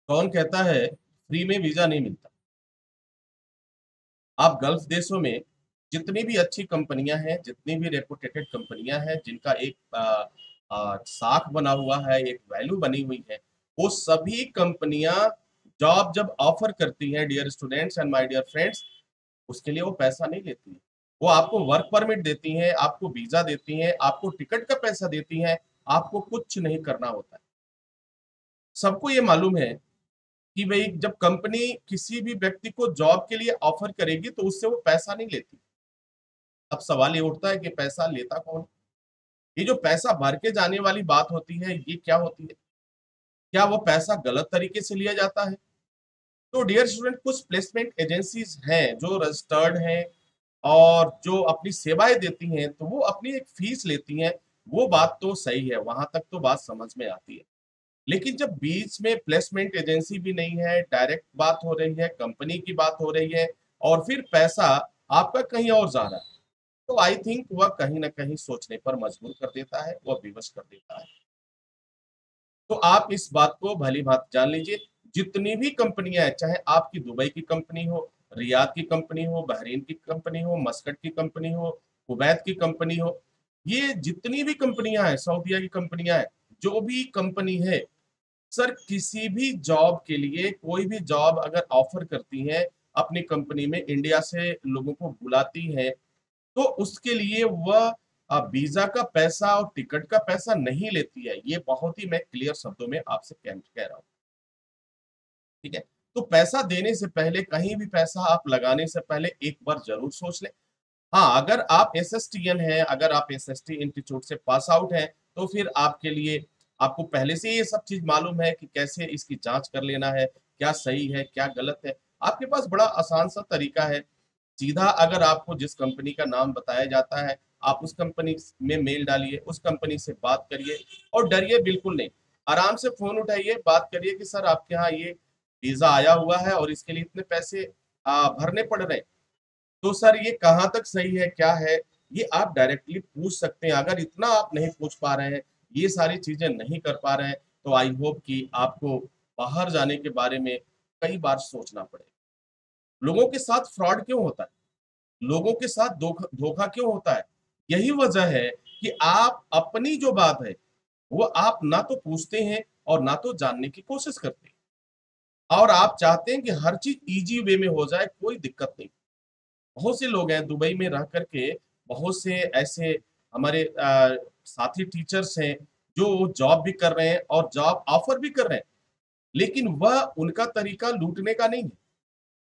कौन कहता है फ्री में वीजा नहीं मिलता। आप गल्फ देशों में जितनी भी अच्छी कंपनियां हैं, जितनी भी रेपुटेटेड कंपनियां हैं, जिनका एक साख बना हुआ है, एक वैल्यू बनी हुई है, वो सभी कंपनियां जॉब जब ऑफर करती हैं, dear students and my dear friends, उसके लिए वो पैसा नहीं लेती है। वो आपको वर्क परमिट देती हैं, आपको वीजा देती हैं, आपको टिकट का पैसा देती हैं, आपको कुछ नहीं करना होता है। सबको ये मालूम है कि भाई जब कंपनी किसी भी व्यक्ति को जॉब के लिए ऑफर करेगी तो उससे वो पैसा नहीं लेती। अब सवाल ये उठता है कि पैसा लेता कौन? ये जो पैसा भर के जाने वाली बात होती है, ये क्या होती है? क्या वो पैसा गलत तरीके से लिया जाता है? तो डियर स्टूडेंट, कुछ प्लेसमेंट एजेंसीज हैं जो रजिस्टर्ड हैं और जो अपनी सेवाएं देती हैं, तो वो अपनी एक फीस लेती हैं। वो बात तो सही है, वहां तक तो बात समझ में आती है। लेकिन जब बीच में प्लेसमेंट एजेंसी भी नहीं है, डायरेक्ट बात हो रही है, कंपनी की बात हो रही है, और फिर पैसा आपका कहीं और जा रहा है, तो आई थिंक वह कहीं ना कहीं सोचने पर मजबूर कर देता है, वह विवश कर देता है। तो आप इस बात को भली भांति जान लीजिए, जितनी भी कंपनियां हैं, चाहे आपकी दुबई की कंपनी हो, रियाद की कंपनी हो, बहरीन की कंपनी हो, मस्कट की कंपनी हो, कुवैत की कंपनी हो, ये जितनी भी कंपनियां हैं, सऊदीया की कंपनियां हैं, जो भी कंपनी है, सर किसी भी जॉब के लिए कोई भी जॉब अगर ऑफर करती है अपनी कंपनी में, इंडिया से लोगों को बुलाती है, तो उसके लिए वह वीजा का पैसा और टिकट का पैसा नहीं लेती है। ये बहुत ही मैं क्लियर शब्दों में आपसे कह रहा हूँ। ठीक है। तो पैसा देने से पहले, कहीं भी पैसा आप लगाने से पहले एक बार जरूर सोच लें। हाँ, अगर आप एसएसटीएन हैं, अगर आप एसएसटी इंस्टीट्यूट से पास आउट हैं, तो फिर आपके लिए, आपको पहले से ये सब चीज मालूम है कि कैसे इसकी जांच कर लेना है, क्या सही है क्या गलत है। आपके पास बड़ा आसान सा तरीका है। सीधा अगर आपको जिस कंपनी का नाम बताया जाता है, आप उस कंपनी में मेल डालिए, उस कंपनी से बात करिए, और डरिए बिल्कुल नहीं। आराम से फोन उठाइए, बात करिए कि सर आपके यहाँ ये वीजा आया हुआ है और इसके लिए इतने पैसे भरने पड़ रहे हैं। तो सर ये कहाँ तक सही है क्या है, ये आप डायरेक्टली पूछ सकते हैं। अगर इतना आप नहीं पूछ पा रहे हैं, ये सारी चीजें नहीं कर पा रहे हैं, तो आई होप कि आपको बाहर जाने के बारे में कई बार सोचना पड़े। लोगों के साथ फ्रॉड क्यों होता है? लोगों के साथ धोखा क्यों होता है? यही वजह है कि आप अपनी जो बात है वो आप ना तो पूछते हैं और ना तो जानने की कोशिश करते हैं, और आप चाहते हैं कि हर चीज इजी वे में हो जाए, कोई दिक्कत नहीं। बहुत से लोग हैं दुबई में रह करके, बहुत से ऐसे हमारे साथी टीचर्स हैं जो जॉब भी कर रहे हैं और जॉब ऑफर भी कर रहे हैं, लेकिन वह उनका तरीका लूटने का नहीं है।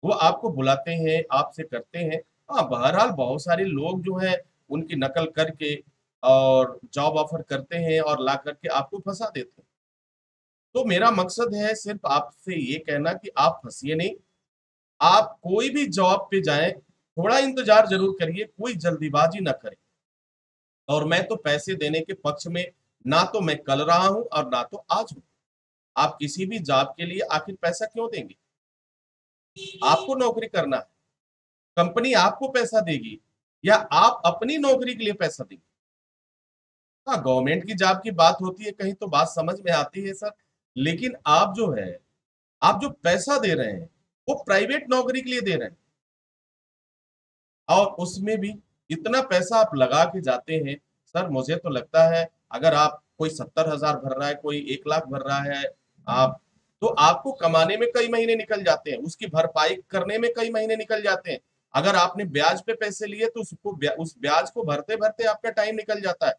वो आपको बुलाते हैं, आपसे करते हैं। हाँ, बहरहाल बहुत सारे लोग जो है उनकी नकल करके और जॉब ऑफर करते हैं और ला करके आपको फंसा देते हैं। तो मेरा मकसद है सिर्फ आपसे ये कहना कि आप फंसिए नहीं। आप कोई भी जॉब पे जाएं, थोड़ा इंतजार जरूर करिए, कोई जल्दीबाजी ना करें। और मैं तो पैसे देने के पक्ष में ना तो मैं कल रहा हूं और ना तो आज हूं। आप किसी भी जॉब के लिए आखिर पैसा क्यों देंगे? आपको नौकरी करना है, कंपनी आपको पैसा देगी, या आप अपनी नौकरी के लिए पैसा देंगे? हाँ, गवर्नमेंट की जॉब की बात होती है कहीं तो बात समझ में आती है सर। लेकिन आप जो है, आप जो पैसा दे रहे हैं वो प्राइवेट नौकरी के लिए दे रहे हैं, और उसमें भी इतना पैसा आप लगा के जाते हैं। सर मुझे तो लगता है, अगर आप, कोई 70,000 भर रहा है, कोई 1 लाख भर रहा है, आप, तो आपको कमाने में कई महीने निकल जाते हैं, उसकी भरपाई करने में कई महीने निकल जाते हैं। अगर आपने ब्याज पे पैसे लिए तो उस ब्याज को भरते भरते आपका टाइम निकल जाता है।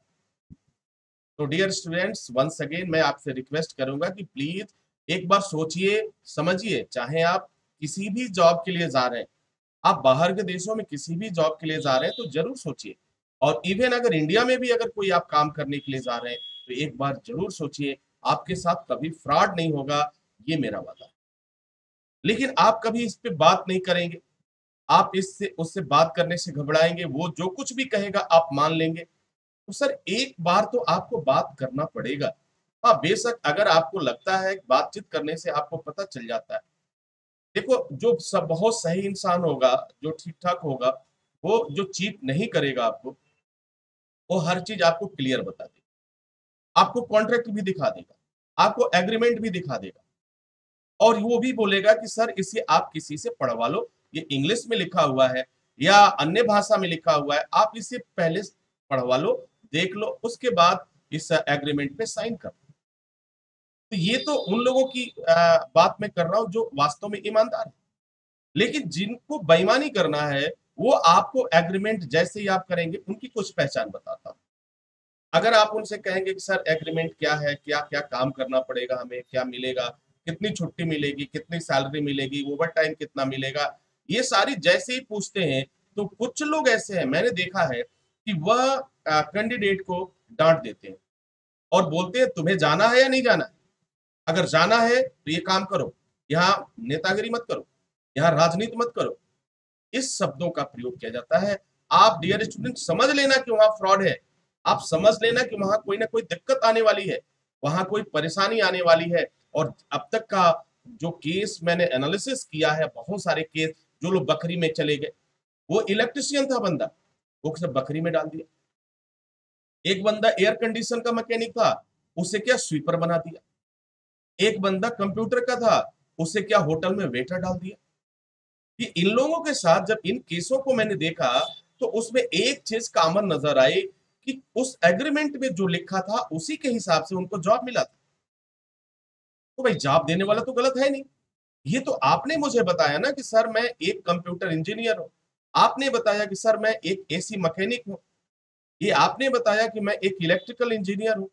तो डियर स्टूडेंट्स, वंस अगेन मैं आपसे रिक्वेस्ट करूंगा कि प्लीज एक बार सोचिए, समझिए। चाहे आप किसी भी जॉब के लिए जा रहे हैं, आप बाहर के देशों में किसी भी जॉब के लिए जा रहे हैं, तो जरूर सोचिए। और इवन अगर इंडिया में भी अगर कोई आप काम करने के लिए जा रहे हैं, तो एक बार जरूर सोचिए। आपके साथ कभी फ्रॉड नहीं होगा, ये मेरा वादा है। लेकिन आप कभी इस पे बात नहीं करेंगे, आप इससे उससे बात करने से घबराएंगे, वो जो कुछ भी कहेगा आप मान लेंगे। तो सर एक बार तो आपको बात करना पड़ेगा। हाँ, बेशक अगर आपको लगता है बातचीत करने से आपको पता चल जाता है। देखो, जो सब बहुत सही इंसान होगा, जो ठीक ठाक होगा, वो जो चीट नहीं करेगा आपको, वो हर चीज आपको क्लियर बता देगा, आपको कॉन्ट्रैक्ट भी दिखा देगा, आपको एग्रीमेंट भी दिखा देगा। और वो भी बोलेगा कि सर इसे आप किसी से पढ़वा लो, ये इंग्लिश में लिखा हुआ है या अन्य भाषा में लिखा हुआ है, आप इसे पहले पढ़वा लो, देख लो, उसके बाद इस एग्रीमेंट पे साइन कर। तो ये तो उन लोगों की बात मैं कर रहा हूँ जो वास्तव में ईमानदार है। लेकिन जिनको बेईमानी करना है, वो आपको एग्रीमेंट जैसे ही आप करेंगे, उनकी कुछ पहचान बताता हूँ। अगर आप उनसे कहेंगे कि सर एग्रीमेंट क्या है, क्या-क्या काम करना पड़ेगा हमें, क्या मिलेगा, कितनी छुट्टी मिलेगी, कितनी सैलरी मिलेगी, ओवरटाइम कितना मिलेगा, ये सारी जैसे ही पूछते हैं, तो कुछ लोग ऐसे हैं, मैंने देखा है कि वह कैंडिडेट को डाँट देते हैं और बोलते हैं तुम्हें जाना है या नहीं जाना है? अगर जाना है तो ये काम करो, यहाँ नेतागिरी मत करो, यहाँ राजनीति मत करो। इस शब्दों का प्रयोग किया जाता है। आप डियर स्टूडेंट समझ लेना कि वहाँ फ्रॉड है। आप समझ लेना कि वहाँ कोई ना कोई दिक्कत आने वाली है, वहाँ कोई परेशानी आने वाली है और अब तक का जो केस मैंने एनालिसिस किया है, बहुत सारे केस जो लोग बकरी में चले गए। वो इलेक्ट्रीशियन था बंदा, वो सब बकरी में डाल दिया। एक बंदा एयर कंडीशन का मैकेनिक था, उसे क्या स्वीपर बना दिया। एक बंदा कंप्यूटर का था, उसे क्या होटल में वेटर डाल दिया। कि इन लोगों के साथ जब इन केसों को मैंने देखा तो उसमें एक चीज कॉमन नजर आई कि उस एग्रीमेंट में जो लिखा था उसी के हिसाब से उनको जॉब मिला था। तो भाई जॉब देने वाला तो गलत है नहीं। ये तो आपने मुझे बताया ना कि सर मैं एक कंप्यूटर इंजीनियर हूँ। आपने बताया कि सर मैं एक एसी मैकेनिक हूँ। ये आपने बताया कि मैं एक इलेक्ट्रिकल इंजीनियर हूँ।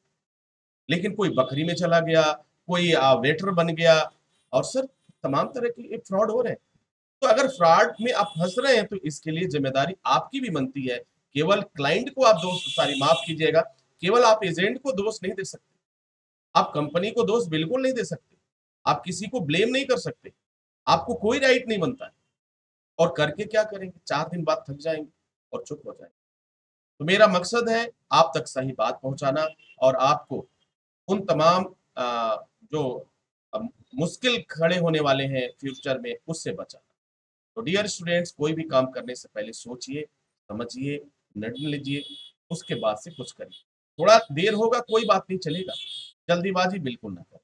लेकिन कोई बकरी में चला गया, कोई वेटर बन गया और सर तमाम तरह के फ्रॉड हो रहे हैं। तो अगर फ्रॉड में आप फंस रहे हैं तो इसके लिए जिम्मेदारी आपकी भी बनती है। केवल क्लाइंट को आप दोष सारी माफ कीजिएगा, केवल आप एजेंट को दोष नहीं दे सकते। आप कंपनी को दोष बिल्कुल नहीं दे सकते। आप किसी को ब्लेम नहीं कर सकते। आपको कोई राइट नहीं बनता है। और करके क्या करेंगे? 4 दिन बाद थक जाएँगे और चुप हो जाएँगे। तो मेरा मकसद है आप तक सही बात पहुँचाना और आपको उन तमाम जो अ, मुश्किल खड़े होने वाले हैं फ्यूचर में उससे बचाना। तो डियर स्टूडेंट्स कोई भी काम करने से पहले सोचिए, समझिए, निर्णय लीजिए, उसके बाद से कुछ करिए। थोड़ा देर होगा कोई बात नहीं चलेगा, जल्दीबाजी बिल्कुल ना करें।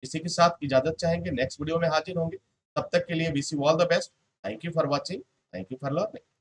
इसी के साथ इजाज़त चाहेंगे, नेक्स्ट वीडियो में हाज़िर होंगे। तब तक के लिए wish you all the best. Thank you for watching, thank you for learning.